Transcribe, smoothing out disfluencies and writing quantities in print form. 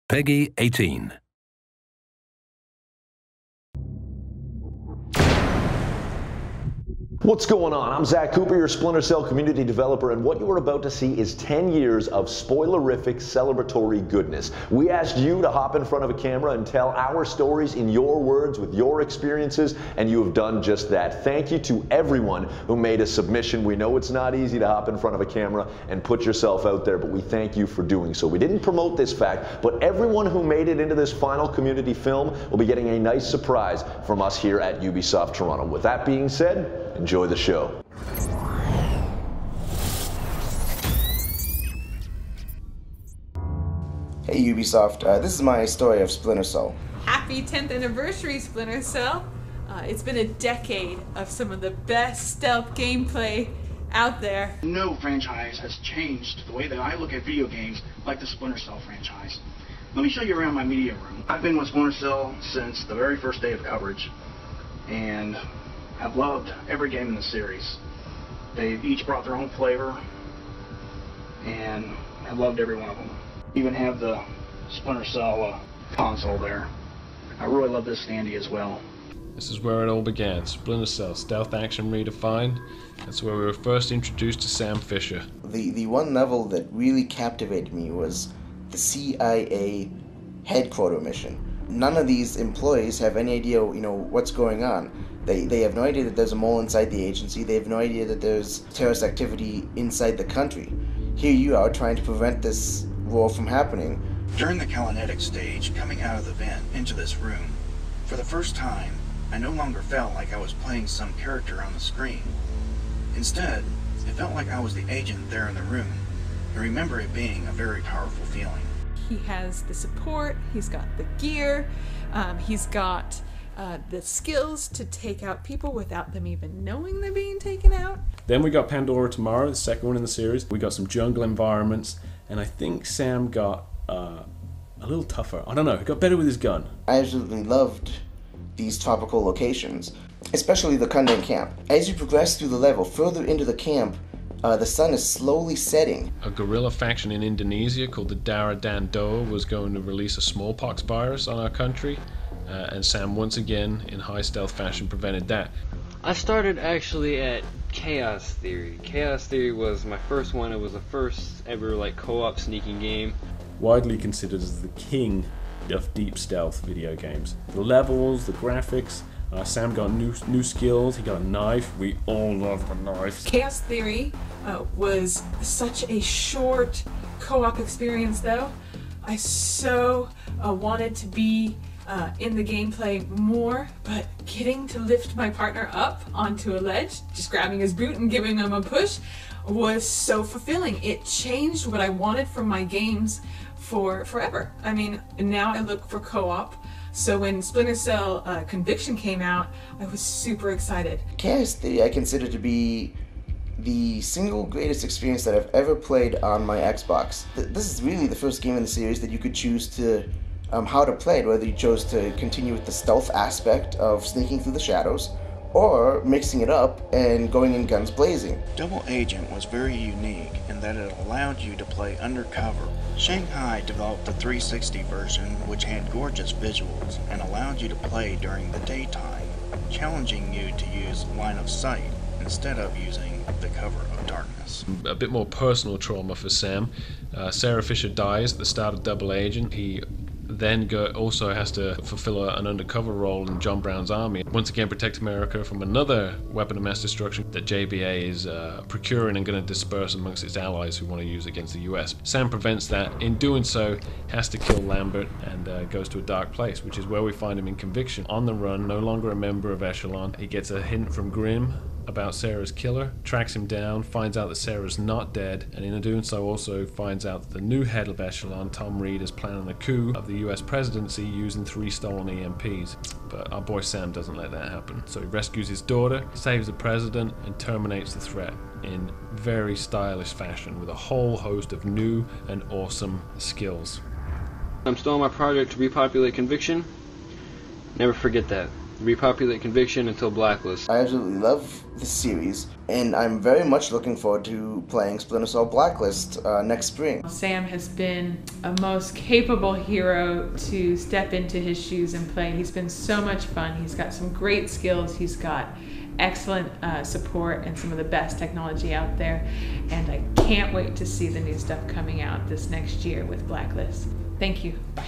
Peggy 18. What's going on? I'm Zack Cooper, your Splinter Cell Community Developer, and what you are about to see is 10 years of spoilerific celebratory goodness. We asked you to hop in front of a camera and tell our stories in your words with your experiences, and you have done just that. Thank you to everyone who made a submission. We know it's not easy to hop in front of a camera and put yourself out there, but we thank you for doing so. We didn't promote this fact, but everyone who made it into this final community film will be getting a nice surprise from us here at Ubisoft Toronto. With that being said, enjoy the show. Hey Ubisoft, this is my story of Splinter Cell. Happy 10th anniversary, Splinter Cell. It's been a decade of some of the best stealth gameplay out there. No franchise has changed the way that I look at video games like the Splinter Cell franchise. Let me show you around my media room. I've been with Splinter Cell since the very first day of coverage, and I've loved every game in the series. They've each brought their own flavor, and I loved every one of them. Even have the Splinter Cell console there. I really love this standee as well. This is where it all began. Splinter Cell, stealth action redefined. That's where we were first introduced to Sam Fisher. The one level that really captivated me was the CIA headquarters mission. None of these employees have any idea, what's going on. They have no idea that there's a mole inside the agency. They have no idea that there's terrorist activity inside the country. Here you are trying to prevent this war from happening. During the kinetic stage, coming out of the vent into this room, for the first time, I no longer felt like I was playing some character on the screen. Instead, it felt like I was the agent there in the room. I remember it being a very powerful feeling. He has the support, he's got the gear, he's got the skills to take out people without them even knowing they're being taken out. Then we got Pandora Tomorrow, the second one in the series. We got some jungle environments, and I think Sam got a little tougher. I don't know, he got better with his gun. I absolutely loved these tropical locations, especially the Kundan camp. As you progress through the level, further into the camp, the sun is slowly setting. A guerrilla faction in Indonesia called the Dara Dan Doa was going to release a smallpox virus on our country, and Sam once again, in high stealth fashion, prevented that. I started actually at Chaos Theory. Chaos Theory was my first one. It was the first ever co-op sneaking game. Widely considered as the king of deep stealth video games. The levels, the graphics. Sam got new skills. He got a knife. We all love the knife. Chaos Theory was such a short co-op experience though. I so wanted to be in the gameplay more, but getting to lift my partner up onto a ledge, just grabbing his boot and giving him a push, was so fulfilling. It changed what I wanted from my games for forever. I mean, now I look for co-op. So when Splinter Cell Conviction came out, I was super excited. Chaos Theory I consider to be the single greatest experience that I've ever played on my Xbox. This is really the first game in the series that you could choose to how to play it, whether you chose to continue with the stealth aspect of sneaking through the shadows, or mixing it up and going in guns blazing. Double Agent was very unique in that it allowed you to play undercover. Shanghai developed the 360 version, which had gorgeous visuals and allowed you to play during the daytime, challenging you to use line of sight instead of using the cover of darkness. A bit more personal trauma for Sam. Sarah Fisher dies at the start of Double Agent. He then also has to fulfill an undercover role in John Brown's army. Once again protect America from another weapon of mass destruction that JBA is procuring and going to disperse amongst its allies who want to use against the US. Sam prevents that. In doing so, has to kill Lambert and goes to a dark place, which is where we find him in Conviction. On the run, no longer a member of Echelon. He gets a hint from Grimm about Sarah's killer, tracks him down, finds out that Sarah's not dead, and in doing so also finds out that the new head of Echelon, Tom Reed, is planning a coup of the US presidency using 3 stolen EMPs. But our boy Sam doesn't let that happen. So he rescues his daughter, saves the president, and terminates the threat in very stylish fashion with a whole host of new and awesome skills. I'm still on my project to repopulate Conviction. Never forget that. repopulate Conviction until Blacklist. I absolutely love this series, and I'm very much looking forward to playing Splinter Cell Blacklist next spring. Sam has been a most capable hero to step into his shoes and play. He's been so much fun. He's got some great skills. He's got excellent support and some of the best technology out there. And I can't wait to see the new stuff coming out this next year with Blacklist. Thank you. Bye.